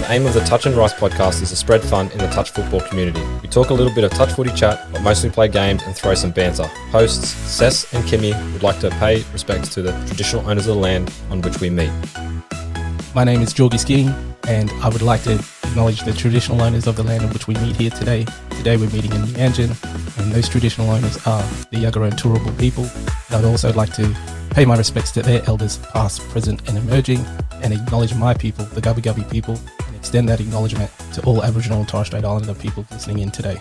The aim of the Touch and Rice podcast is to spread fun in the touch football community. We talk a little bit of touch footy chat, but mostly play games and throw some banter. Hosts Sess and Kimmy would like to pay respects to the traditional owners of the land on which we meet. My name is Jorgie Skiing, and I would like to acknowledge the traditional owners of the land on which we meet here today. Today we're meeting in Meanjin, and those traditional owners are the Yagara and Turrbal people. I would also like to pay my respects to their elders, past, present and emerging, and acknowledge my people, the Gubbi Gubbi people, and extend that acknowledgement to all Aboriginal and Torres Strait Islander people listening in today.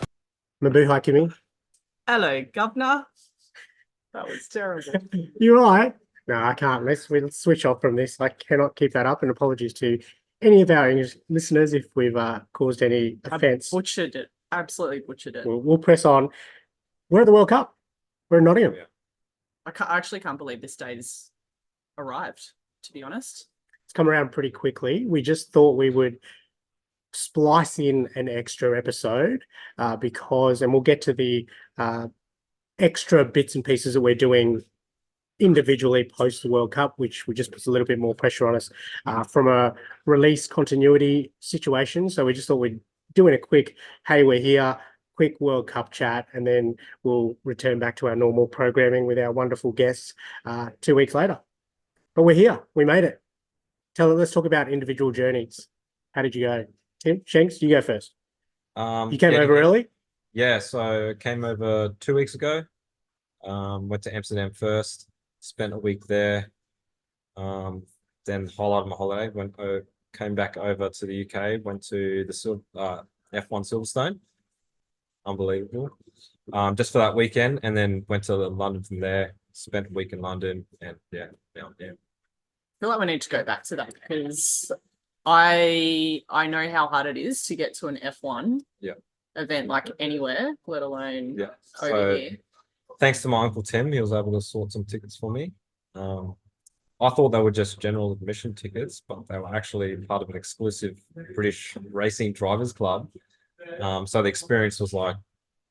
Mabuhay, Kimmy. Hello, Governor. That was terrible. You're right. No, I can't. We'll switch off from this. I cannot keep that up. And apologies to any of our English listeners if we've caused any offence. I butchered it. Absolutely butchered it. We'll press on. We're at the World Cup. We're in Nottingham. I actually can't believe this day's arrived, to be honest. It's come around pretty quickly. We just thought we would splice in an extra episode because, and we'll get to the extra bits and pieces that we're doing individually post the World Cup, which just puts a little bit more pressure on us from a release continuity situation. So we just thought we'd do a quick, hey, we're here, quick World Cup chat, and then we'll return back to our normal programming with our wonderful guests 2 weeks later. But we're here. We made it. Let's talk about individual journeys. How did you go? Tim, Shanks, you go first. You came over early? Yeah, so I came over 2 weeks ago. Went to Amsterdam first, spent a week there. Then highlighted my holiday, came back over to the UK, went to the F1 Silverstone. Unbelievable. Just for that weekend, and then went to London from there, spent a week in London, and now I'm there. I feel like we need to go back to that because I know how hard it is to get to an F1 event, like anywhere, let alone over here. Thanks to my Uncle Tim, he was able to sort some tickets for me. I thought they were just general admission tickets, but they were actually part of an exclusive British racing drivers club. So the experience was like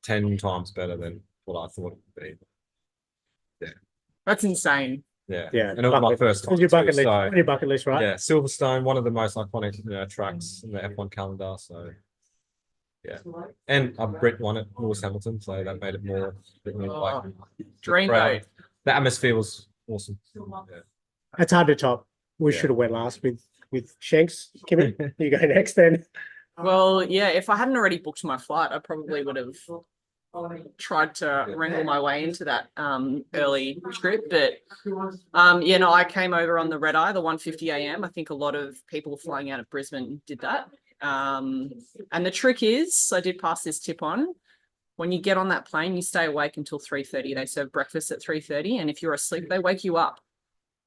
10 times better than what I thought it would be. Yeah. That's insane. Yeah. Yeah. And it was my first time. It was your bucket too, list, so, your bucket list, right? yeah, Silverstone, one of the most iconic tracks in the F1 calendar. So yeah. And Brett won it, Lewis Hamilton, so that made it more like Dreamboat. the atmosphere was awesome. Yeah. It's hard to top. We should have went last with Shanks. Kimmy, you go next then. Well, yeah, if I hadn't already booked my flight, I probably would have tried to wrangle my way into that early trip. But I came over on the red eye, the 1:50 a.m. I think a lot of people flying out of Brisbane did that. And the trick is, I did pass this tip on, when you get on that plane, you stay awake until 3:30. They serve breakfast at 3:30, and if you're asleep, they wake you up.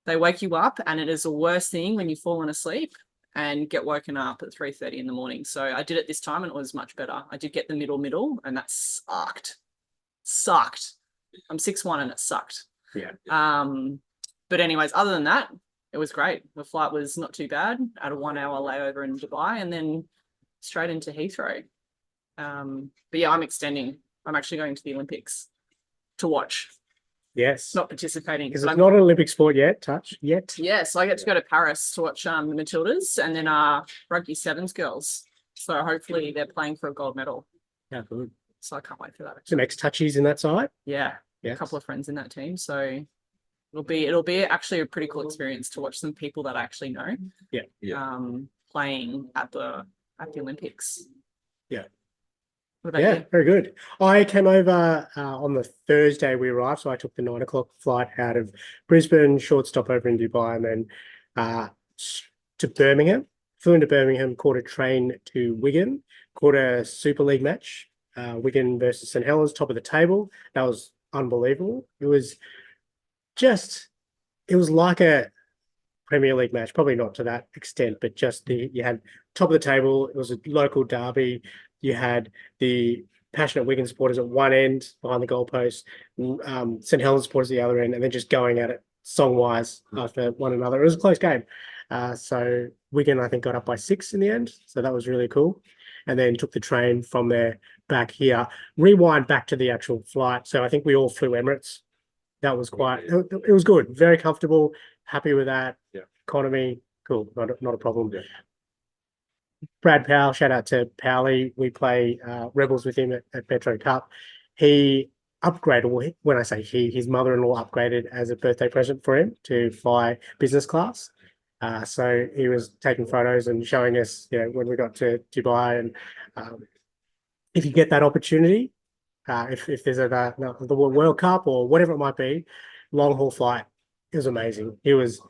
And it is the worst thing when you've fallen asleep and get woken up at 3:30 in the morning. So I did it this time and it was much better. I did get the middle, and that sucked. I'm 6'1" and it sucked. Yeah. But anyways, other than that, it was great. The flight was not too bad. I had a 1 hour layover in Dubai and then straight into Heathrow. But yeah, I'm extending. I'm actually going to the Olympics to watch. Yes. Not participating. Because it's not an Olympic sport yet. Yeah, so I get to go to Paris to watch the Matildas and then rugby sevens girls. So hopefully they're playing for a gold medal. Yeah, good. So I can't wait for that. Some ex-touchies in that side. Yeah, yes. A couple of friends in that team. So it'll be actually a pretty cool experience to watch some people that I actually know. Yeah. Playing at the Olympics. Yeah. What about you? Very good. I came over on the Thursday we arrived, so I took the 9 o'clock flight out of Brisbane, short stop over in Dubai, and then to Birmingham. Flew into Birmingham, caught a train to Wigan, caught a Super League match, Wigan versus St Helens, top of the table. That was unbelievable. It was like a Premier League match, probably not to that extent, but just you had top of the table. It was a local derby. You had the passionate Wigan supporters at one end behind the goalpost, St Helens supporters at the other end, and then just going at it song-wise after one another. It was a close game. So Wigan, I think, got up by 6 in the end. So that was really cool. And then took the train from there back here. Rewind back to the actual flight. So I think we all flew Emirates. That was it was good. Very comfortable. Happy with that. Yeah. Economy, cool. Not a problem. Yeah. Brad Powell, shout out to Powley. We play Rebels with him at Metro Cup. He upgraded, well, when I say he, his mother-in-law upgraded as a birthday present for him to fly business class. So he was taking photos and showing us, when we got to Dubai. And if you get that opportunity, if there's the World Cup or whatever it might be, long haul flight is amazing. He was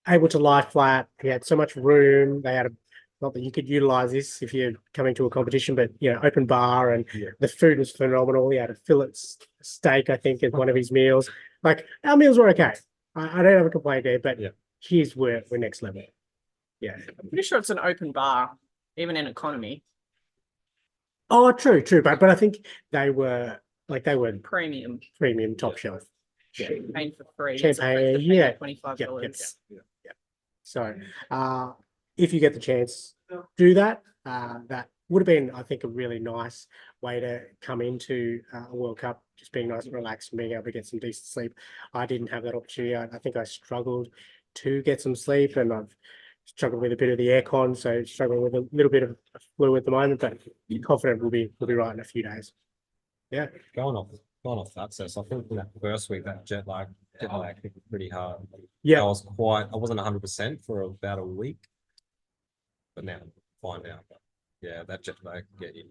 able to lie flat. He had so much room. They had not that you could utilize this if you're coming to a competition, but open bar, and the food was phenomenal. He had a fillet steak, I think, as one of his meals. Like, our meals were okay. I don't have a complaint there, but his were next level. Yeah. I'm pretty sure it's an open bar, even in economy. Oh, true. But I think they were Premium. top shelf. Yeah. Champagne for free. Champagne, $25. Yeah. So, if you get the chance, do that. That would have been, I think, a really nice way to come into a World Cup, just being nice and relaxed and being able to get some decent sleep. I didn't have that opportunity. I think I struggled to get some sleep, and I've struggled with a bit of the aircon, so struggling with a little bit of flu at the moment, but confident we'll be right in a few days. Yeah. Going off that, so I think that first week that jet lag hit me pretty hard. Yeah. I wasn't 100% for about a week, but now I'm fine now. But yeah, that jet lag get you.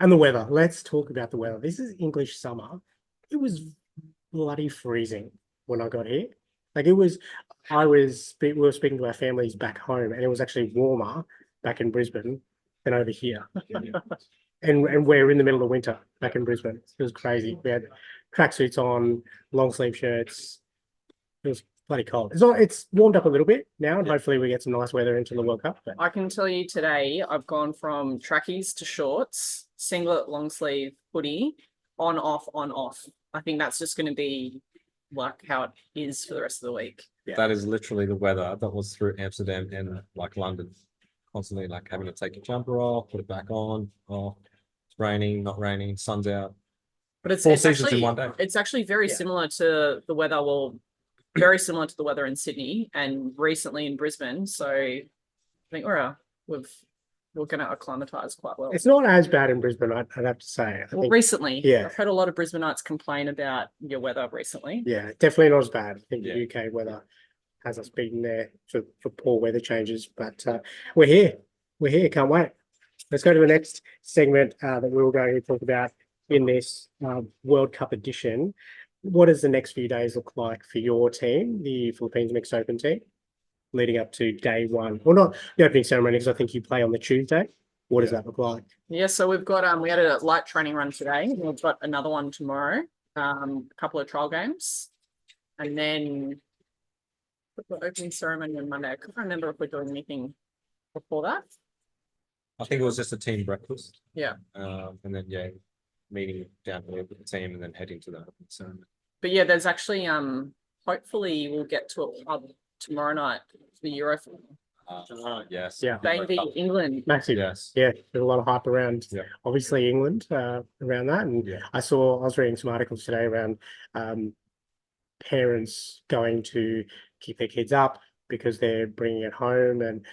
And the weather. Let's talk about the weather. This is English summer. It was bloody freezing when I got here. Like, we were speaking to our families back home, and it was actually warmer back in Brisbane than over here. And we're in the middle of winter back in Brisbane. It was crazy. We had tracksuits on, long sleeve shirts. It was bloody cold. It's warmed up a little bit now, and hopefully we get some nice weather into the World Cup. But I can tell you today, I've gone from trackies to shorts, singlet, long sleeve, hoodie, on, off, on, off. I think that's just going to be like how it is for the rest of the week. Yeah. That is literally the weather that was through Amsterdam and like London. Constantly like having to take your jumper off, put it back on. Oh, it's raining, not raining, sun's out. But it's seasons actually in one day. It's actually very similar to the weather. Well, very similar to the weather in Sydney and recently in Brisbane. So I think we're going to acclimatise quite well. It's not as bad in Brisbane, I'd have to say. I think, recently, yeah. I've heard a lot of Brisbaneites complain about your weather recently. Yeah, definitely not as bad. I think the UK weather has us beaten there for poor weather changes, but we're here. Can't wait. Let's go to the next segment that we were going to talk about in this World Cup edition. What does the next few days look like for your team, the Philippines Mixed Open team, leading up to day one? Well, not the opening ceremony, because I think you play on the Tuesday. What does that look like? Yeah, so we've got we had a light training run today. We've got another one tomorrow, a couple of trial games, and then the opening ceremony on Monday. I can't remember if we're doing anything before that. I think it was just a team breakfast. Yeah. And then meeting down here with the team and then heading to the ceremony. But yeah, there's actually hopefully we'll get to a pub tomorrow night for the Euro final. Yes. Yeah. They beat England. Massive. Yes. Yeah, there's a lot of hype around, obviously, England around that. And I was reading some articles today around parents going to keep their kids up because they're bringing it home, and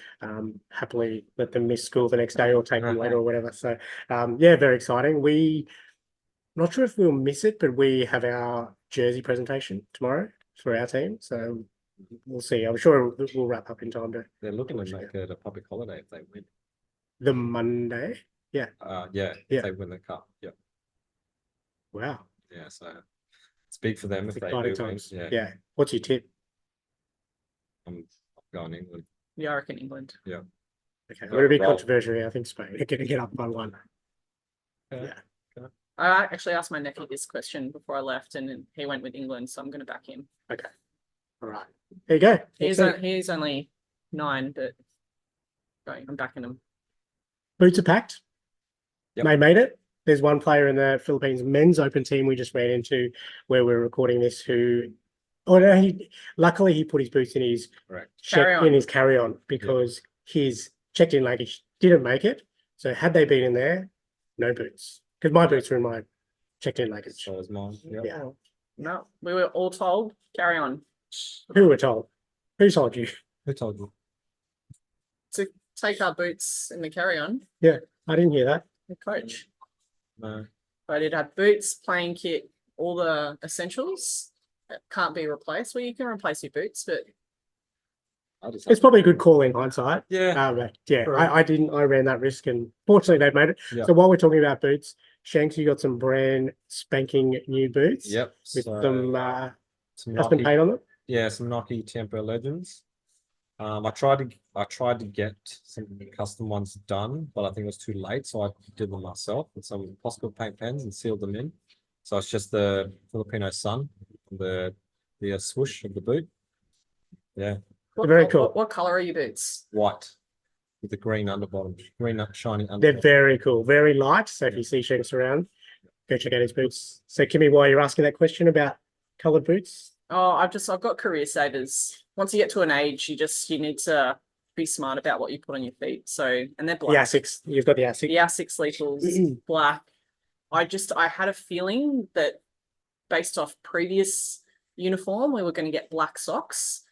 happily let them miss school the next day or take them later or whatever. So, very exciting. Not sure if we'll miss it, but we have our jersey presentation tomorrow for our team. So we'll see. I'm sure we'll wrap up in time to. They're looking to make it a public holiday if they win. The Monday? Yeah. If they win the cup. Yeah. Wow. Yeah, so it's big for them if they do win. Yeah. What's your tip? I'm going England. Yeah, I reckon England. Yeah. Okay. It'll be controversial here. I think Spain are going to get up by one. Okay. Yeah. I actually asked my nephew this question before I left, and he went with England, so I'm going to back him. Okay. All right. There you go. He's only 9, but I'm backing him. Boots are packed. Yep. They made it. There's one player in the Philippines men's open team we just ran into where we're recording this luckily he put his boots in his carry-on because his checked-in luggage didn't make it. So had they been in there, no boots. Because my boots are in my checked-in luggage. So is mine. Yeah. No, we were all told, carry on. Who were told? Who told you? Who told you? take our boots in the carry-on, I didn't hear that. the coach. No. But it had boots, playing kit, all the essentials that can't be replaced. Well, you can replace your boots, but It's probably a good call in hindsight. Yeah. But yeah, True. I ran that risk, and fortunately they've made it. Yeah. So while we're talking about boots, Shanks, you got some brand spanking new boots. Yep. With So, some some custom Nike, paint on them. yeah, some Nike Tempo Legends. I tried to get some custom ones done, but I think it was too late, so I did them myself with some possible paint pens and sealed them in. So it's just the Filipino sun, the swoosh of the boot. Yeah, Very cool. What color are your boots? white with the green underbottom, green shiny They're underbottom. very cool, very light. So if you see Shanks around, go check out his boots. So Kimmy, while you're asking that question about coloured boots, Oh, I've got career savers. Once you get to an age, you need to be smart about what you put on your feet. So, and they're the black. Asics, you've got the Asics. The Asics Lethals, black. I had a feeling that based off previous uniform, we were going to get black socks,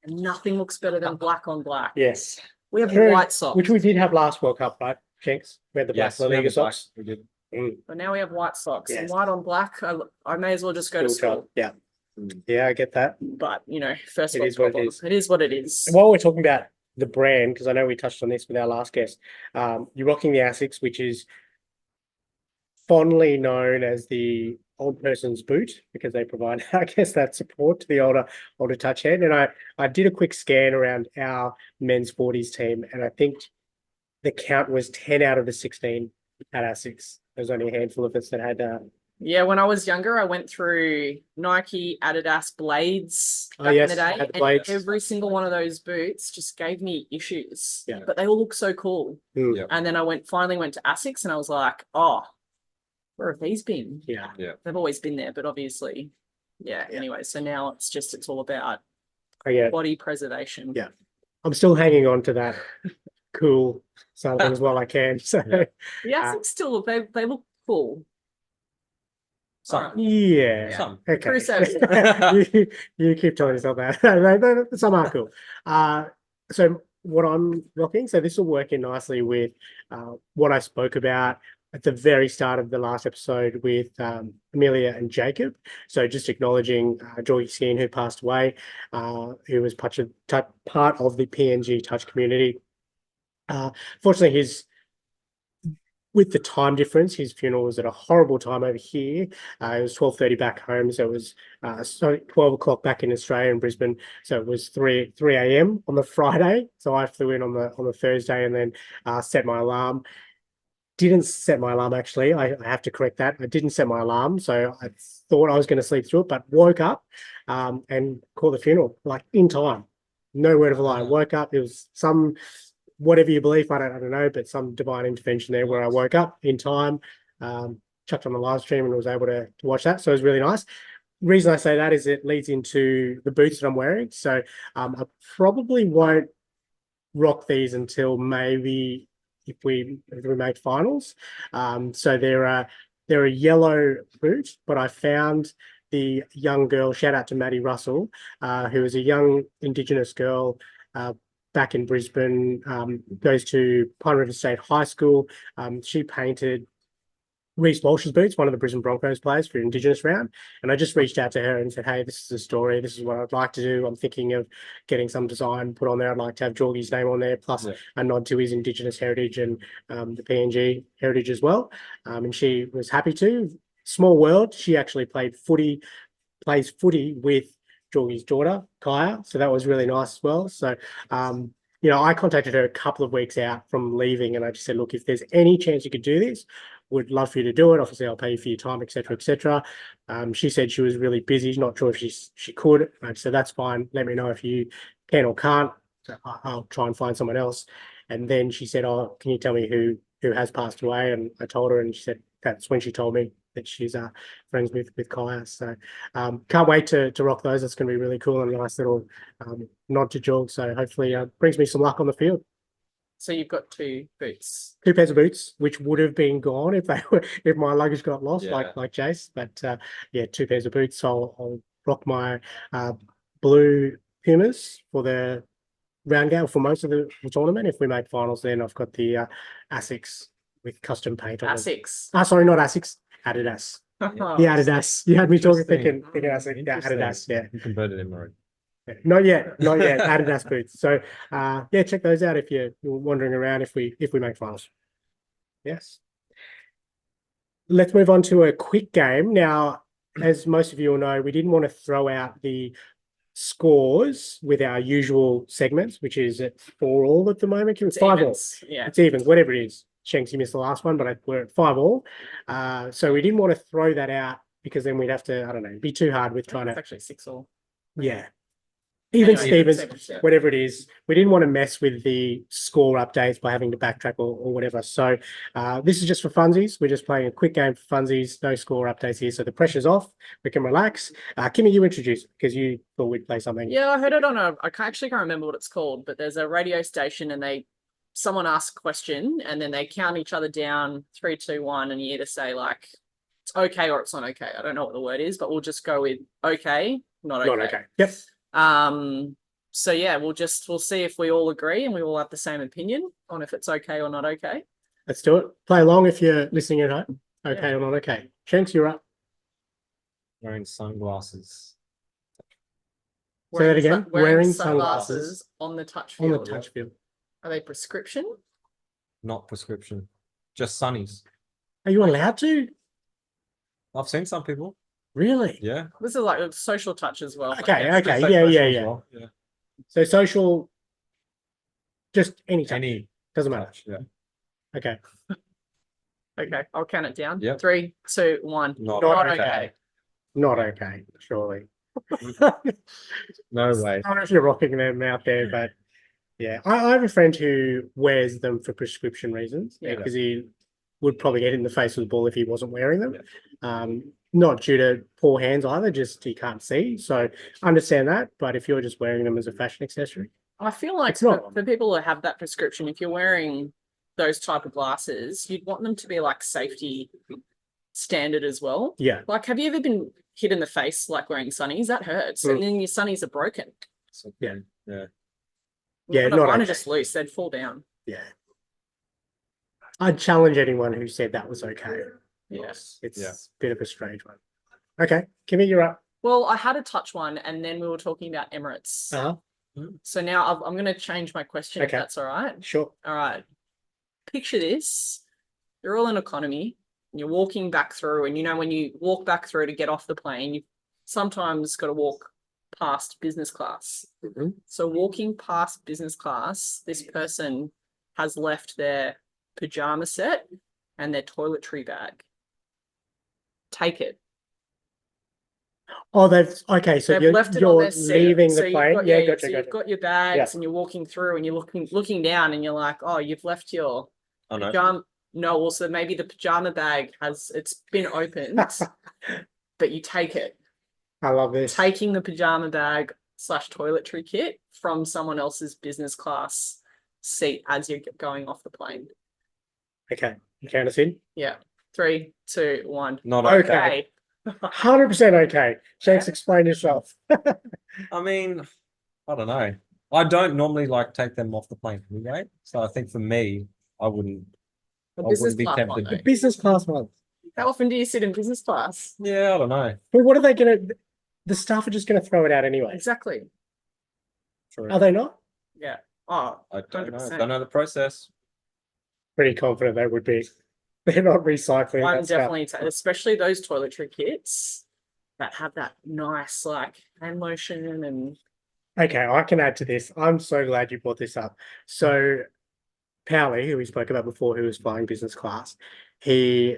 and nothing looks better than black on black. Yes. We have True. white socks, Which we did have last World Cup, right, Shanks? We had the black Yes, we La have Liga the black, socks. we did. but now we have white socks. And Yes. white on black, I may as well just go to School school. child. Yeah. Yeah, I get that. But first It world is what it problem. is. It is what it is. While we're talking about the brand, because I know we touched on this with our last guest, you're rocking the Asics, which is fondly known as the old person's boot because they provide, I guess, that support to the older touch head. And I did a quick scan around our men's 40s team, and I think the count was 10 out of the 16 had Asics. There's only a handful of us that had. Yeah, when I was younger, I went through Nike, Adidas, Blades Oh, back yes, in the I day, had the and Blades. every single one of those boots just gave me issues. Yeah. But they all look so cool. Mm. Yeah. And then I finally went to Asics, and I was like, oh, where have these been? Yeah. They've always been there, but obviously, Yeah. Anyway, so now it's all about I get it. body preservation. Yeah. I'm still hanging on to that cool side of things while I can. So Yeah. The Asics still they look cool. Some. yeah. Some. Okay. True service. you keep telling yourself that. Some are cool. So what I'm rocking, so this will work in nicely with what I spoke about at the very start of the last episode with Amelia and Jacob. So just acknowledging Georgie Skeen, who passed away, who was part of the PNG touch community. Fortunately, with the time difference, his funeral was at a horrible time over here. It was 12:30 back home, so it was 12 o'clock back in Australia in Brisbane. So it was 3 a.m. on the Friday. So I flew in on the Thursday and then set my alarm. Didn't set my alarm actually. I have to correct that. I didn't set my alarm, so I thought I was going to sleep through it, but woke up and caught the funeral like in time. No word of a lie. Woke up. It was some. Whatever you believe, I don't know, but some divine intervention there where I woke up in time, chucked on the live stream and was able to watch that. So it was really nice. Reason I say that is it leads into the boots that I'm wearing. So I probably won't rock these until maybe if we make finals. So they're a yellow boot, but I found the young girl, shout out to Maddie Russell, who is a young Indigenous girl, back in Brisbane, goes to Pine River State High School. She painted Reece Walsh's boots, one of the Brisbane Broncos players for Indigenous round. And I just reached out to her and said, hey, this is a story. This is what I'd like to do. I'm thinking of getting some design put on there. I'd like to have Georgie's name on there, plus a nod to his Indigenous heritage and the PNG heritage as well. And she was happy to. Small world. She actually plays footy with Georgie's daughter, Kaya. So that was really nice as well. So, I contacted her a couple of weeks out from leaving and I just said, look, if there's any chance you could do this, would love for you to do it. Obviously, I'll pay you for your time, et cetera, et cetera. She said she was really busy. She's not sure if she could. I said, that's fine. Let me know if you can or can't. So I'll try and find someone else. And then she said, oh, can you tell me who has passed away? And I told her and she said, that's when she told me that she's friends with Kaya. So can't wait to rock those. It's going to be really cool and a nice little nod to Jorg. So hopefully brings me some luck on the field. So you've got two boots. Two pairs of boots, which would have been gone if my luggage got lost, like Jace. But two pairs of boots. So I'll rock my blue Pumas for the round game for most of the tournament. If we make finals, then I've got the Asics with custom paint on them. Asics. Sorry, not Asics, Adidas. The Adidas. You had me talking thinking Asics. Yeah, Adidas. Yeah. You converted him already. Not yet. Adidas boots. So yeah, check those out if you're wandering around if we make finals. Yes. Let's move on to a quick game. Now, as most of you will know, we didn't want to throw out the scores with our usual segments, which is at 4-all at the moment. It's 5-all. Evens, yeah. It's evens, whatever it is. Shanks, you missed the last one, but we're at 5-all. So we didn't want to throw that out because then we'd have to, I don't know, be too hard with trying It's to. actually 6-all. Yeah. Even Anyway, Stevens, yeah. whatever it is, we didn't want to mess with the score updates by having to backtrack or whatever. So this is just for funsies. We're just playing a quick game for funsies, no score updates here. So the pressure's off. We can relax. Kimmy, you introduce because you thought we'd play something. Yeah, I heard it on I can't remember what it's called, but there's a radio station and someone asks a question and then they count each other down 3, 2, 1, and you either say like it's okay or it's not okay. I don't know what the word is, but we'll just go with okay, not okay. Not okay. Yep. So yeah, we'll see if we all agree and we all have the same opinion on if it's okay or not okay. Let's do it. Play along if you're listening at home. Okay or not okay. Shanks, you're up. Wearing sunglasses. Say that again. Wearing sunglasses sunglasses on the touch on field. the touch field. Are they prescription? Not prescription. Just sunnies. Are you allowed to? I've seen some people. Really? Yeah. This is like a social touch as well. Okay, I guess. okay. Just Yeah, social yeah, as yeah. well. Yeah. So social, just any touch. Any Doesn't matter. touch, yeah. Okay. Okay, I'll count it down. Yep. 3, 2, 1. Not, Not okay. Not okay, surely. No way. I don't know if you're rocking them out there, but yeah. I have a friend who wears them for prescription reasons Yeah. because he would probably get hit in the face with a ball if he wasn't wearing them. Yeah. Not due to poor hands either, just he can't see. So I understand that. But if you're just wearing them as a fashion accessory, I feel like It's not- for people that have that prescription, if you're wearing those type of glasses, you'd want them to be like safety standard as well. yeah. Like, have you ever been hit in the face like wearing sunnies? That hurts. Mm. And then your sunnies are broken. So, Yeah. Yeah. Yeah, Mine not are okay. just loose. They'd fall down. Yeah. I'd challenge anyone who said that was okay. Yes. It's Yeah. a bit of a strange one. Okay, Kimmy, you're up. Well, I had a touch one, and then we were talking about Emirates. Uh-huh. So now I'm going to change my question, if Okay. that's all right. Sure. All right. Picture this. You're all in economy, and you're walking back through, and you know when you walk back through to get off the plane, you sometimes got to walk past business class. Mhm. So walking past business class, this person has left their pajama set and their toiletry bag. Take it. Oh, okay. So They've left it on you're their seat. leaving So the you've plane. got- Yeah, gotcha, so gotcha. you've got your bags Yeah. and you're walking through and you're looking down and you're like, oh, you've left your I know. pajama. No, also maybe the pajama bag it's been opened, but you take it. I love this. Taking the pajama bag / toiletry kit from someone else's business class seat as you're going off the plane. Okay, you count us in. Yeah. 3, 2, 1. Not Okay. okay. 100% okay. Shanks, explain yourself. I mean, I don't know. I don't normally like take them off the plane anyway. So I think for me, I wouldn't. The I business wouldn't be class tempted. one, though. Business class one. How often do you sit in business class? Yeah, I don't know. But what are they going to? The staff are just going to throw it out anyway. Exactly. True. Are they not? Yeah. Oh, I don't know. 100%. Don't know the process. Pretty confident they would be. They're not recycling. I'm that stuff. definitely, especially those toiletry kits that have that nice like hand lotion and Okay, I can add to this. I'm so glad you brought this up. So, Powley, who we spoke about before, who was flying business class, during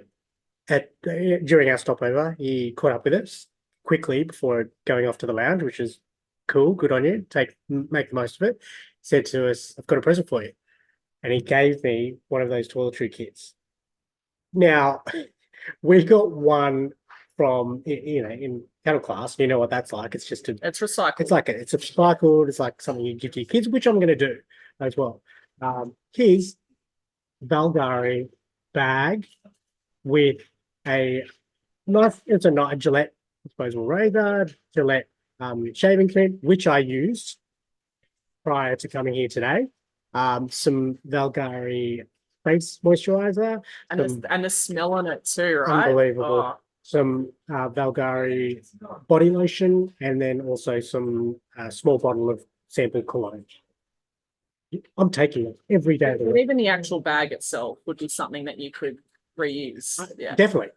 our stopover, he caught up with us quickly before going off to the lounge, which is cool. Good on you. Make the most of it. Said to us, "I've got a present for you," and he gave me one of those toiletry kits. Now, we got one from in cattle class. You know what that's like. It's just it's recycled. it's recycled. It's like something you give to your kids, which I'm going to do as well. His Valgari bag with a a Gillette disposable razor, Gillette shaving cream, which I used prior to coming here today. Some Valgari face moisturizer, And the smell on it too, right? unbelievable. Oh, Some Valgari body lotion, and then also some small bottle of sample cologne. I'm taking it every day. of the and week. even the actual bag itself would be something that you could reuse. Yeah. Definitely.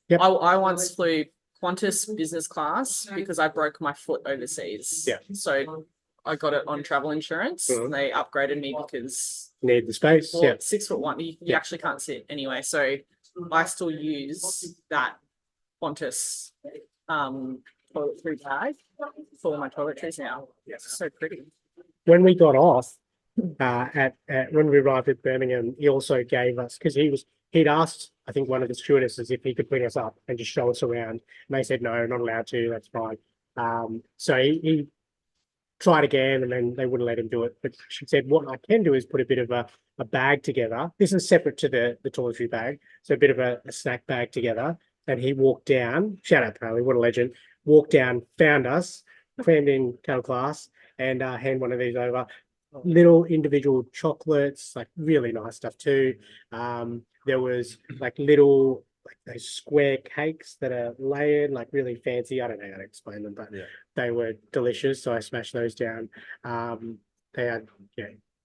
Yep. I once flew Qantas business class because I broke my foot overseas. Yeah. So I got it on travel insurance. Mhm. They upgraded me because Need the space. well, Yeah. 6'1", you Yeah. actually can't sit anyway. So I still use that Qantas toiletry bag for my toiletries now. It's so pretty. When we got off, at when we arrived at Birmingham, he also gave us, because he'd asked, I think, one of the stewardesses if he could bring us up and just show us around, and they said no, not allowed to. That's fine. So he tried again, and then they wouldn't let him do it. But she said, what I can do is put a bit of a bag together. This is separate to the toiletry bag, so a bit of a snack bag together. And he walked down. Shout out to Paley, what a legend! Walked down, found us, crammed in cattle class, and hand one of these over. Little individual chocolates, like really nice stuff too. There was like little, like those square cakes that are layered, like really fancy. I don't know how to explain them, but Yeah. they were delicious. So I smashed those down. They had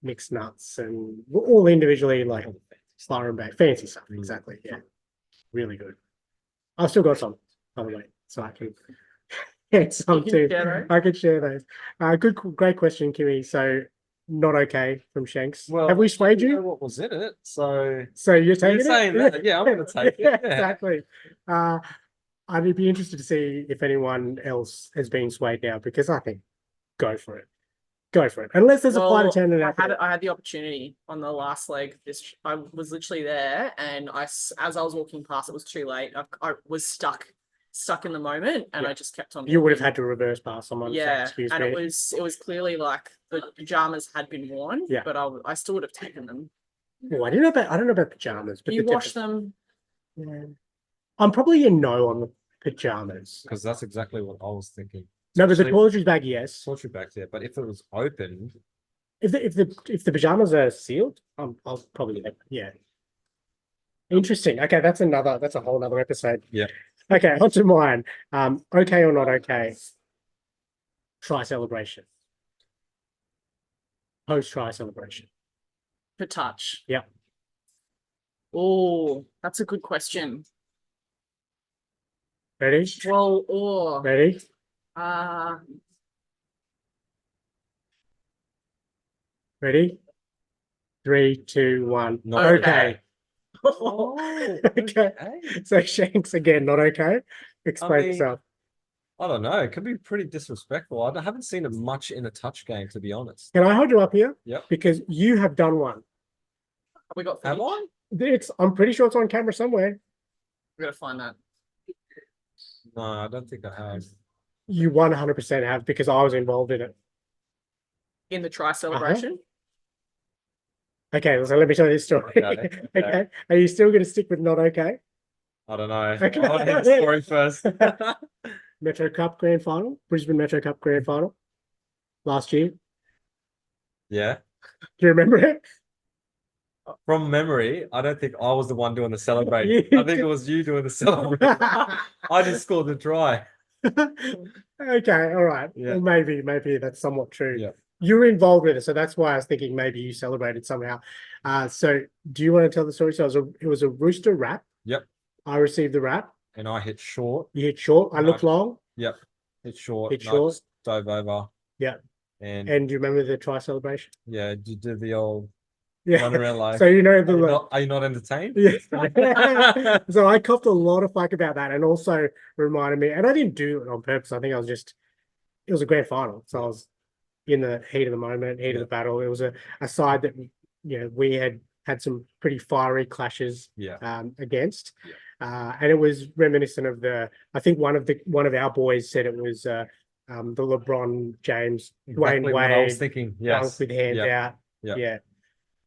mixed nuts and all individually, like slurry bag, fancy stuff. Exactly. Yeah. Really good. I've still got some, by the way, so I can get some You can too. share those? I could share those. Great question, Kimmy. So not okay from Shanks. Well, have we swayed I know you? what was in it? So So you're taking it? saying that? Yeah, I'm going to take it. Yeah. Exactly. I'd be interested to see if anyone else has been swayed now, because I think go for it. Go for it. Unless there's a flight attendant out there. I had the opportunity on the last leg. I was literally there, and as I was walking past, it was too late. I was stuck in the moment, and Yeah. I just kept on. You would have walking. had to reverse pass someone. Yeah, Excuse and me. it was clearly like the pajamas had been worn. Yeah. But I still would have taken them. Oh, I don't know about pajamas, but You the wash them. Yeah. I'm probably a no on the pajamas. because that's exactly what I was thinking. No, but the Especially- toiletries bag, yes. Toiletry bags, yeah. But if it was open, If the pajamas are sealed, I'll probably yeah. Interesting. Okay, that's a whole other episode. Yeah. Okay, on to mine. Okay or not okay? Try celebration. Post try celebration. For touch. Yep. Oh, that's a good question. Ready? Well, or Ready? Ready? 3, 2, 1. not Okay. Oh, Okay. So Shanks again, not okay. Explain mean, yourself. I don't know. It could be pretty disrespectful. I haven't seen it much in a touch game, to be honest. Can I hold you up here? Yep. Because you have done one. we got. Have I? I'm pretty sure it's on camera somewhere. We gotta find that. No, I don't think I have. You 100% have, because I was involved in it. In the try celebration. Okay, so let me tell you this story. Okay, Okay. Are you still going to stick with not okay? I don't know. Okay. I want to hear the story first. Metro Cup Grand Final, Brisbane Metro Cup Grand Final last year. Do Yeah. you remember it? From memory, I don't think I was the one doing the celebrating. You I think it was you doing the celebrating. I just scored the try. Okay, all right. Yeah. Well, maybe that's somewhat true. Yeah. You were involved with it, so that's why I was thinking maybe you celebrated somehow. So do you want to tell the story? So it was a rooster wrap. Yep. I received the wrap. And I hit short. You hit short. I No. looked long. Yep. Hit short. Hit and I short. just dove over. Yeah. And And do you remember the try celebration? yeah, you did the old Yeah. run around like. So you know are you not entertained? Yeah. So I copped a lot of flack about that, and also reminded me, and I didn't do it on purpose. I think it was a grand final. So I was in the heat of the moment, heat of the battle. It was a side that, we had some pretty fiery clashes Yeah. against. And it was reminiscent of I think one of our boys said it was the LeBron James, Exactly Dwayne what I was Wade, thinking. dunk Yes. with hands Yep. out. Yep. Yeah.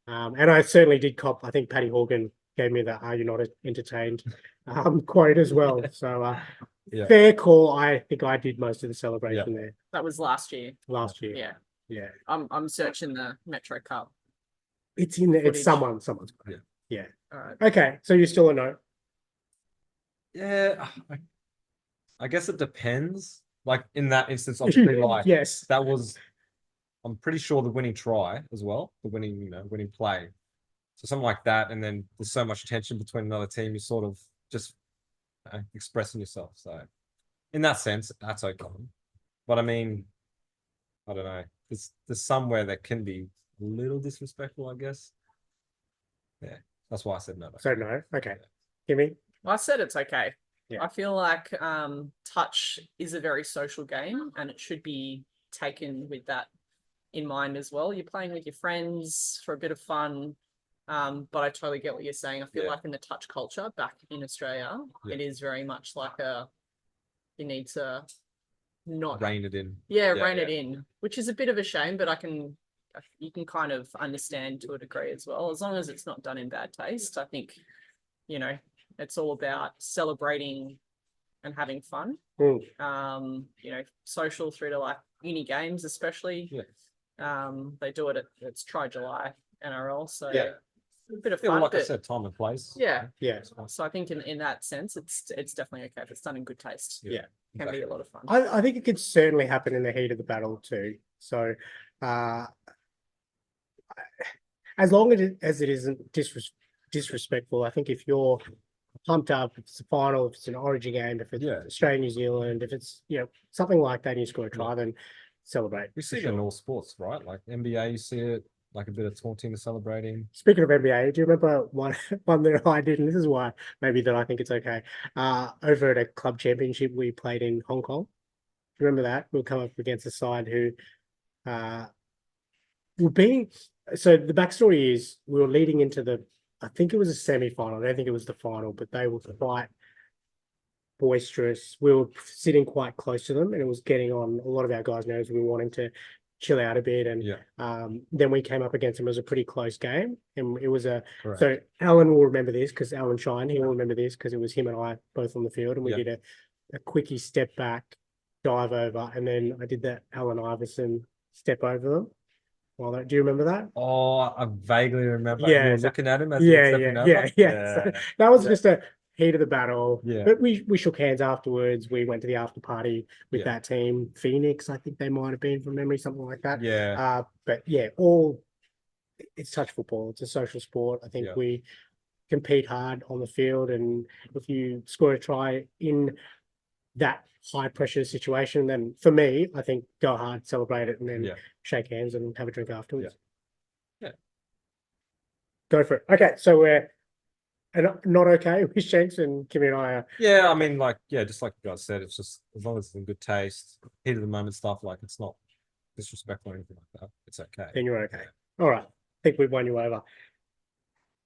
And I certainly did cop. I think Paddy Horgan gave me the "Are you not entertained?" Quote as well. So Yeah. fair call. I think I did most of the celebration there That was last year. last year. Yeah. Yeah. I'm searching the Metro Cup. It's in there. It's Footage. someone's got it. Yeah. All right. Okay. So you're still a no. Yeah, I guess it depends. Like in that instance, obviously, like Yes. that was, I'm pretty sure the winning try as well, the winning, winning play. So something like that, and then there's so much tension between another team, you sort of just expressing yourself. So in that sense, that's okay. But I mean, I don't know. There's somewhere that can be a little disrespectful, I guess. Yeah, that's why I said no. So no. Okay. Gimme. Well, I said it's okay. Yeah. I feel like touch is a very social game, and it should be taken with that in mind as well. You're playing with your friends for a bit of fun. But I totally get what you're saying. I feel Yeah. like in the touch culture back in Australia, Yeah. it is very much like you need to not Rein it in. rein it in, which is a bit of a shame, but you can kind of understand to a degree as well, as long as it's not done in bad taste. I think, it's all about celebrating and having fun. Social through to like uni games, especially. Yeah. They do it it's Try July NRL, so Yeah. a bit of Yeah, fun. like I but said, time and place. yeah, Yeah. so I think in that sense, it's definitely okay if it's done in good taste. Yeah. Can be a lot of fun. I think it could certainly happen in the heat of the battle too. So, as long as it isn't disrespectful, I think if you're pumped up, if it's a final, if it's an Origin game, if it's Australia, New Zealand, if it's something like that, and you score a try, then celebrate. We see it in all sports, right? Like NBA, you see it, like a bit of taunting and celebrating. Speaking of NBA, do you remember one that I did, and this is why maybe that I think it's okay. Over at a club championship we played in Hong Kong. Do you remember that? We'll come up against a side who were being, so the backstory is we were leading into I think it was a semi-final. I don't think it was the final, but they were quite boisterous. We were sitting quite close to them, and it was getting on a lot of our guys' nerves. We were wanting to chill out a bit, and then we came up against them. It was a pretty close game, and it was Correct. So Alan will remember this because Alan Shine, he will remember this because it was him and I both on the field, and we did a quickie step back, dive over, and then I did that Alan Iverson step over them. Well, do you remember that? Oh, I vaguely remember. Yeah, You were looking at him as he was stepping over. So that was just a heat of the battle. Yeah. But we shook hands afterwards. We went to the after party with that team. Phoenix, I think they might have been from memory, something like that. Yeah. But it's touch football. It's a social sport. I think we compete hard on the field, and if you score a try in that high pressure situation, then for me, I think go hard, celebrate it, and then shake hands and have a drink afterwards. Yeah. Go for it. Okay, so we're not okay with Shanks, and Kimmy and I are. Yeah, I mean, just like you guys said, it's just as long as it's in good taste, heat of the moment stuff, like it's not disrespectful or anything like that. It's okay. Then you're okay. All right. I think we've won you over.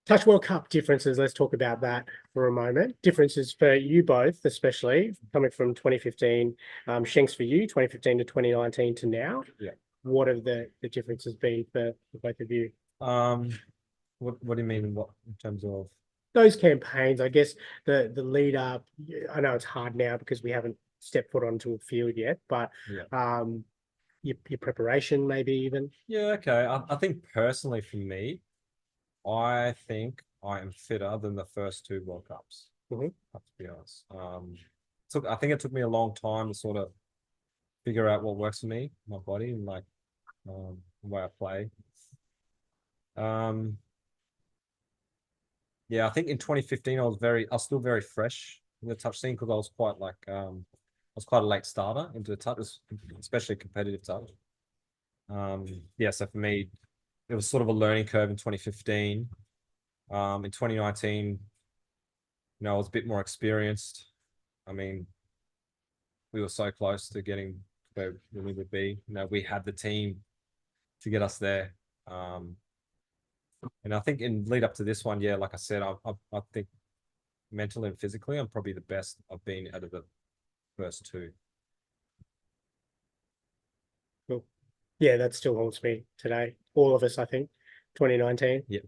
Touch World Cup differences. Let's talk about that for a moment. Differences for you both, especially coming from 2015. Shanks for you, 2015 to 2019 to now. Yeah. What have the differences been for both of you? What do you mean? In terms of those campaigns? I guess the lead up. I know it's hard now because we haven't stepped foot onto a field yet, but your preparation maybe even. Yeah. Okay. I think personally for me, I think I am fitter than the first two World Cups. Mm-hmm. I have to be honest. I think it took me a long time to sort of figure out what works for me, my body, and like the way I play. Yeah, I think in 2015 I was still very fresh in the touch scene because I was quite a late starter into the touch, especially competitive touch. So for me, it was sort of a learning curve in 2015. In 2019, I was a bit more experienced. I mean, we were so close to getting where we would be. We had the team to get us there. And I think in lead up to this one, like I said, I think mentally and physically, I'm probably the best I've been out of the first two. Cool. Yeah, that still haunts me today. All of us, I think. 2019. Yeah.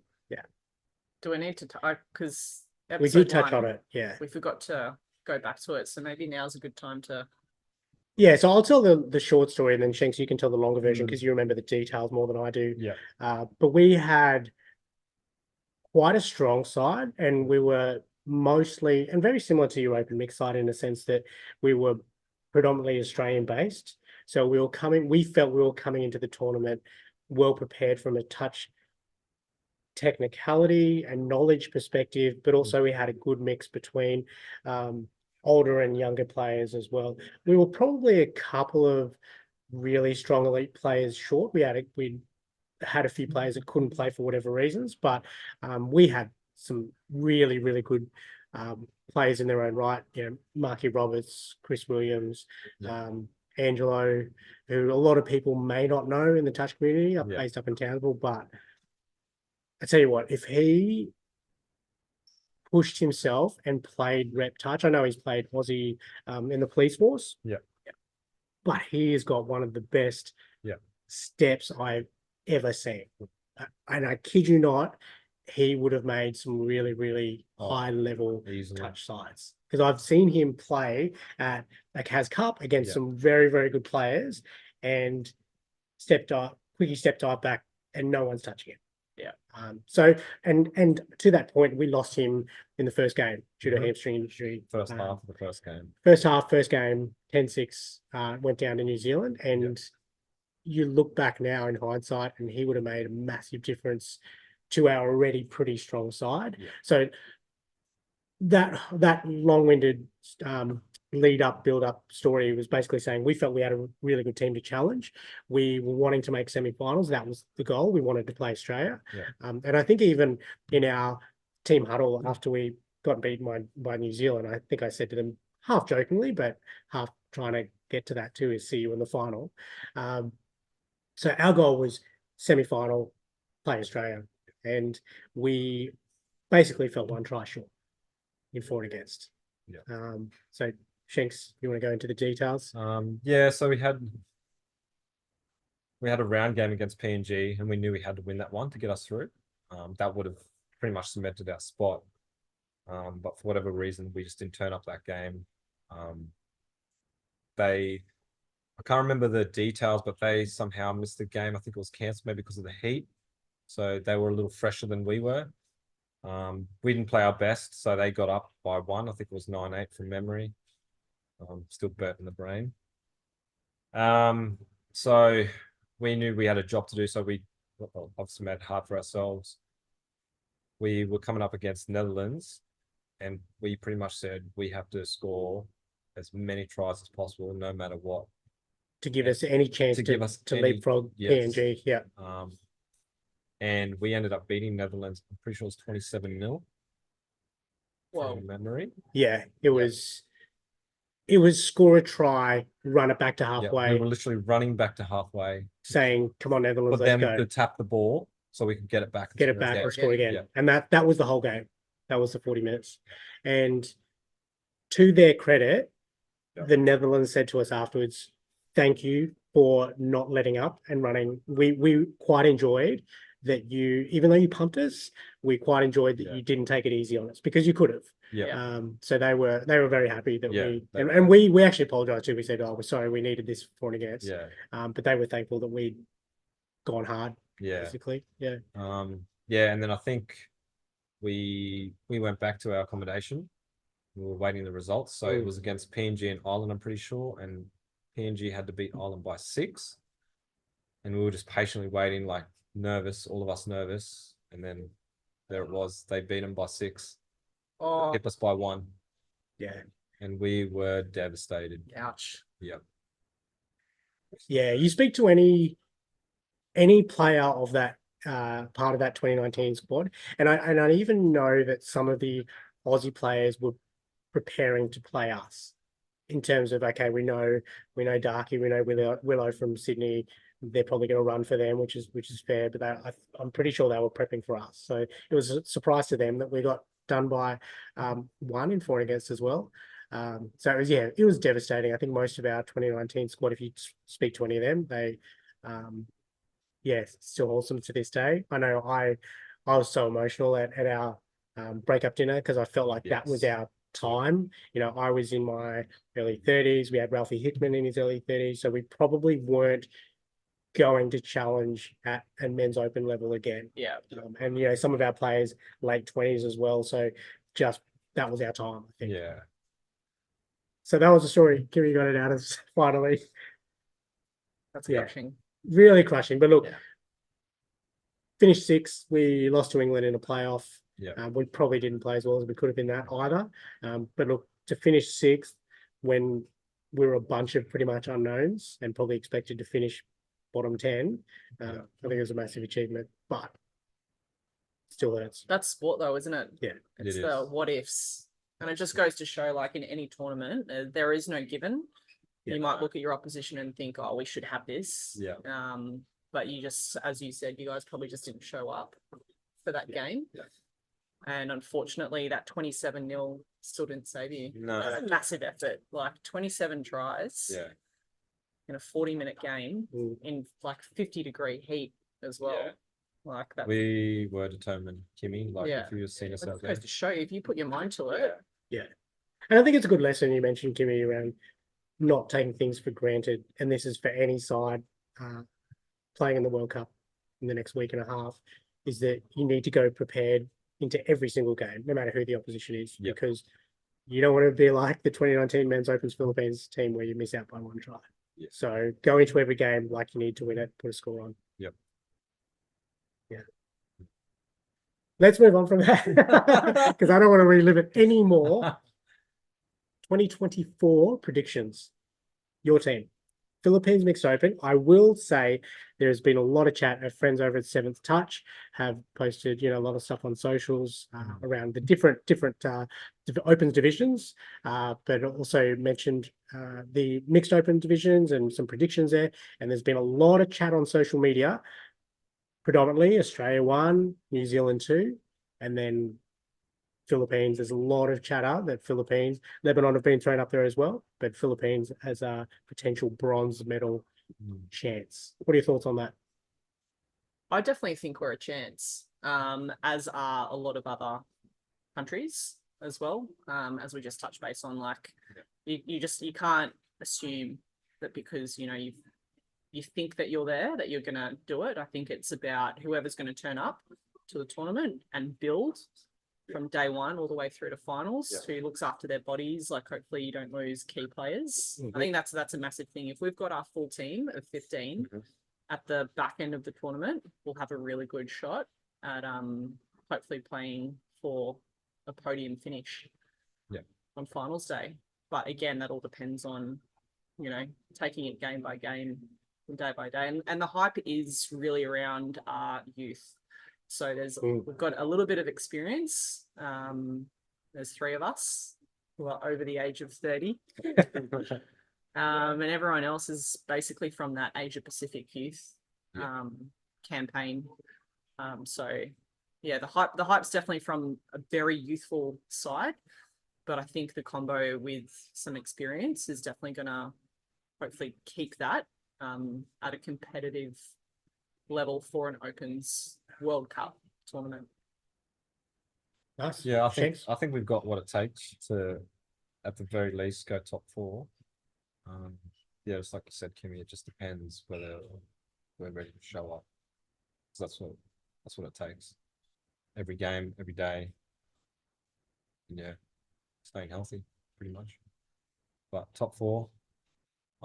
Do we need to talk? Because we did touch on it. Yeah. We forgot to go back to it. So maybe now's a good time to Yeah, so I'll tell the short story, and then Shanks, you can tell the longer version Mm. because you remember the details more than I do. Yeah. But we had quite a strong side, and we were mostly, and very similar to your open mix side in the sense that we were predominantly Australian based. So we felt we were coming into the tournament well prepared from a touch technicality and knowledge perspective, but also we had a good mix between older and younger players as well. We were probably a couple of really strong elite players short. We had a few players that couldn't play for whatever reasons, but we had some really, really good players in their own right. You know, Marky Roberts, Chris Williams, Angelo, who a lot of people may not know in the touch community, based up in Townsville. But I tell you what, if he pushed himself and played rep touch, I know he's played Aussie in the police force. Yeah. But he has got one of the best steps I've ever seen. And I kid you not, he would have made some really, really high level touch sides. Because I've seen him play at the Cas Cup against some very, very good players and quickly stepped dive back and no one's touching it. So and to that point, we lost him in the first game due to hamstring injury. First half of the first game. First game, 10-6, went down to New Zealand. And you look back now in hindsight, and he would have made a massive difference to our already pretty strong side. So that long-winded build up story was basically saying we felt we had a really good team to challenge. We were wanting to make semi-finals. That was the goal. We wanted to play Australia. And I think even in our team huddle after we got beaten by New Zealand, I think I said to them, half jokingly, but half trying to get to that too, is see you in the final. So our goal was semi-final, play Australia. And we basically felt one try short in for and against. So Shanks, you want to go into the details? So we had a round game against PNG, and we knew we had to win that one to get us through. That would have pretty much cemented our spot. But for whatever reason, we just didn't turn up that game. I can't remember the details, but they somehow missed the game. I think it was cancelled maybe because of the heat. So they were a little fresher than we were. We didn't play our best, so they got up by 1. I think it was 9-8 from memory. Still burnt in the brain. So we knew we had a job to do, so we obviously made it hard for ourselves. We were coming up against Netherlands, and we pretty much said we have to score as many tries as possible, no matter what, to give us any chance to leapfrog PNG. And we ended up beating Netherlands. I'm pretty sure it was 27-0. Well, from memory. Yeah, it was score a try, run it back to halfway. We were literally running back to halfway, saying, "Come on, Netherlands, but let's then go." to tap the ball so we could get it back. And score again. And that was the whole game. That was the 40 minutes. And to their credit, the Netherlands said to us afterwards, "Thank you for not letting up and running." We quite enjoyed that even though you pumped us, we quite enjoyed that you didn't take it easy on us, because you could have. So they were very happy that we actually apologized too. We said, "Oh, we're sorry, we needed this for and against." But they were thankful that we'd gone hard. Basically. And then I think we went back to our accommodation. We were waiting the results. So it was against PNG and Ireland, I'm pretty sure, and PNG had to beat Ireland by 6. And we were just patiently waiting, like nervous, all of us nervous. And then there it was. They beat them by 6. Hit us by 1. And we were devastated. Ouch. You speak to any player of that part of that 2019 squad, and I even know that some of the Aussie players were preparing to play us, in terms of, okay, we know Darky, we know Willow from Sydney, they're probably going to run for them, which is fair, but I'm pretty sure they were prepping for us. So it was a surprise to them that we got done by 1 in 4 against as well. So it was devastating. I think most of our 2019 squad, if you speak to any of them, they still awesome to this day. I know I was so emotional at our breakup dinner, because I felt like that was our time. You know, I was in my early 30s. We had Ralphie Hickman in his early 30s. So we probably weren't going to challenge at a men's open level again. Yeah. And, you know, some of our players late 20s as well. So just that was our time, I think. Yeah. So that was the story. Kimmy got it out of us finally. That's Yeah. crushing. Really crushing. But look, Yeah. finished sixth. We lost to England in a playoff. Yeah. We probably didn't play as well as we could have in that either. But look, to finish sixth when we were a bunch of pretty much unknowns and probably expected to finish bottom 10, I think it was a massive achievement, but still hurts. That's sport though, isn't it? Yeah. It's It the is. what ifs. And it just goes to show, like in any tournament, there is no given. Yeah. You might look at your opposition and think, oh, we should have this. Yeah. But you just, as you said, you guys probably just didn't show up for that game. Yeah. And unfortunately, that 27-0 still didn't save you. No. That's a massive effort. Like 27 tries Yeah. in a 40-minute game in like 50-degree heat as well. Yeah. Like that. We were determined, Kimmy. Like Yeah. if you had seen us It out there. goes to show you, if you put your mind to it. Yeah. And I think it's a good lesson you mentioned, Kimmy, around not taking things for granted. And this is for any side playing in the World Cup in the next week and a half, is that you need to go prepared into every single game, no matter who the opposition is, Yep. because you don't want to be like the 2019 Men's Opens Philippines team where you miss out by one try. Yeah. So go into every game like you need to win it, put a score on. Yep. Yeah. Let's move on from that because I don't want to relive it anymore. 2024 predictions. Your team. Philippines Mixed Open. I will say there's been a lot of chat. Our friends over at Seventh Touch have posted, a lot of stuff on socials around the different Opens divisions, but also mentioned the Mixed Open divisions and some predictions there. And there's been a lot of chat on social media, predominantly Australia 1, New Zealand 2, and then Philippines. There's a lot of chatter that Philippines, Lebanon have been thrown up there as well, but Philippines has a potential bronze medal chance. What are your thoughts on that? I definitely think we're a chance, as are a lot of other countries as well. As we just touched base on, like you can't assume that because you think that you're there that you're gonna do it. I think it's about whoever's going to turn up to the tournament and build from day one all the way through to finals, who looks after their bodies. Like hopefully you don't lose key players. I think that's a massive thing. If we've got our full team of 15 at the back end of the tournament, we'll have a really good shot at hopefully playing for a podium finish on finals day. But again, that all depends on taking it game by game and day by day. And the hype is really around our youth. So we've got a little bit of experience. There's 3 of us who are over the age of 30. And everyone else is basically from that Asia Pacific youth campaign. So yeah, the hype's definitely from a very youthful side, but I think the combo with some experience is definitely gonna hopefully keep that at a competitive level for an Opens World Cup tournament. Nice. Yeah, I Shanks? think we've got what it takes to, at the very least, go top 4. Yeah, it's like you said, Kimmy. It just depends whether we're ready to show up. So that's what it takes. Every game, every day. And yeah, staying healthy, pretty much. But top 4,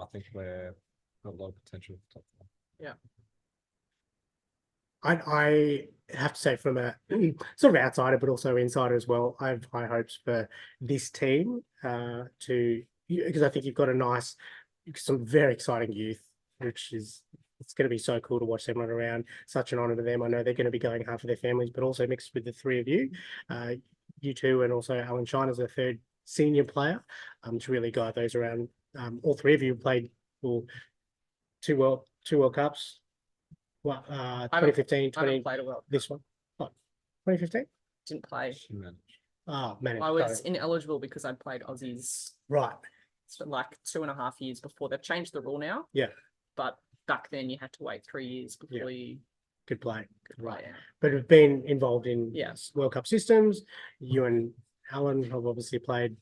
I think we're got a lot of potential for top 4. Yeah. I have to say, from a sort of outsider, but also insider as well, I have high hopes for this team because I think you've got some very exciting youth, which is, it's going to be so cool to watch them run around. Such an honor to them. I know they're going to be going half of their families, but also mixed with the 3 of you, you two, and also Alan Shine as a 3rd senior player, to really guide those around. All 3 of you played for 2 World Cups. What, 2015, I haven't played a World Cup. This one? What, 2015? Didn't play. Oh, man. I was ineligible because I'd played Aussies Right. for like 2.5 years before. They've changed the rule now. Yeah. But back then you had to wait 3 years before you could play. could play. Yeah. But have been involved in Yes. World Cup systems. You and Alan have obviously played.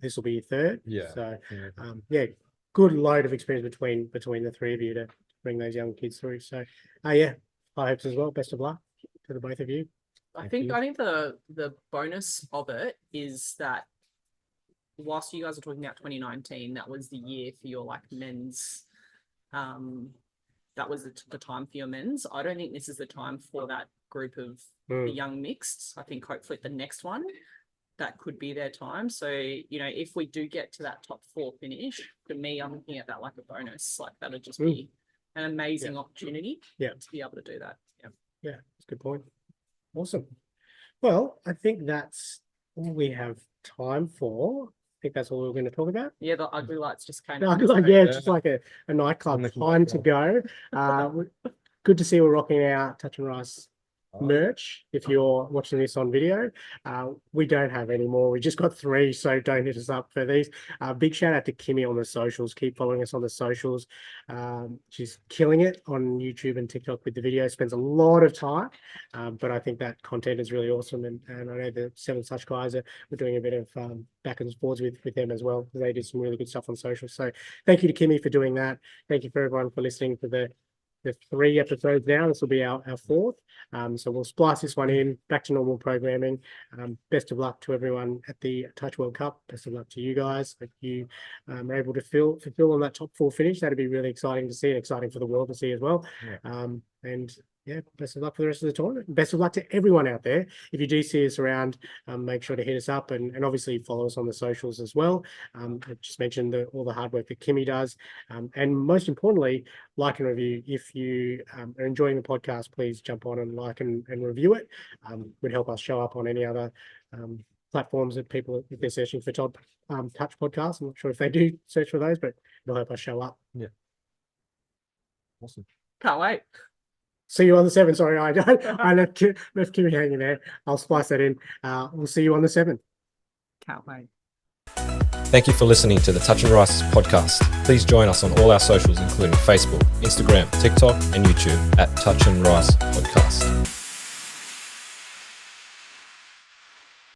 This will be your third. Yeah. So Yeah. yeah, good load of experience between the three of you to bring those young kids through. So yeah, high hopes as well. Best of luck to the both of you. I Thank think you. the bonus of it is that whilst you guys are talking about 2019, that was the year for your like men's. That was the time for your men's. I don't think this is the time for that group of the young mixeds. I think hopefully the next one that could be their time. So, you know, if we do get to that top 4 finish, for me, I'm looking at that like a bonus. Like that'll just be an amazing opportunity to be able to do that. Yeah, that's a good point. Awesome. Well, I think that's all we have time for. I think that's all we're going to talk about. Yeah, the ugly lights just came No, on. like, yeah, it's just like a nightclub. On the Time to go. Good to see we're rocking our Touch and Rice merch. If you're watching this on video, we don't have any more. We just got 3, so don't hit us up for these. Big shout out to Kimmy on the socials. Keep following us on the socials. She's killing it on YouTube and TikTok with the video. Spends a lot of time, but I think that content is really awesome. And I know the 7 Such guys we're doing a bit of back and forwards with them as well. They did some really good stuff on social. So thank you to Kimmy for doing that. Thank you for everyone for listening to the 3 episodes now. This will be our 4th. So we'll splice this one in back to normal programming. Best of luck to everyone at the Touch World Cup. Best of luck to you guys. If you are able to fulfill on that top 4 finish, that'd be really exciting to see and exciting for the world to see as well. Yeah. And yeah, best of luck for the rest of the tournament. Best of luck to everyone out there. If you do see us around, make sure to hit us up and obviously follow us on the socials as well. I just mentioned all the hard work that Kimmy does. And most importantly, like and review. If you are enjoying the podcast, please jump on and like and review it. Would help us show up on any other platforms that people, if they're searching for Touch Podcasts. I'm not sure if they do search for those, but it'll help us show up. Yeah. Awesome. Can't wait. See you on the 7th. Sorry, I left Kimmy hanging there. I'll splice that in. We'll see you on the 7th. Can't wait. Thank you for listening to the Touch and Rice podcast. Please join us on all our socials, including Facebook, Instagram, TikTok, and YouTube at Touch and Rice Podcast.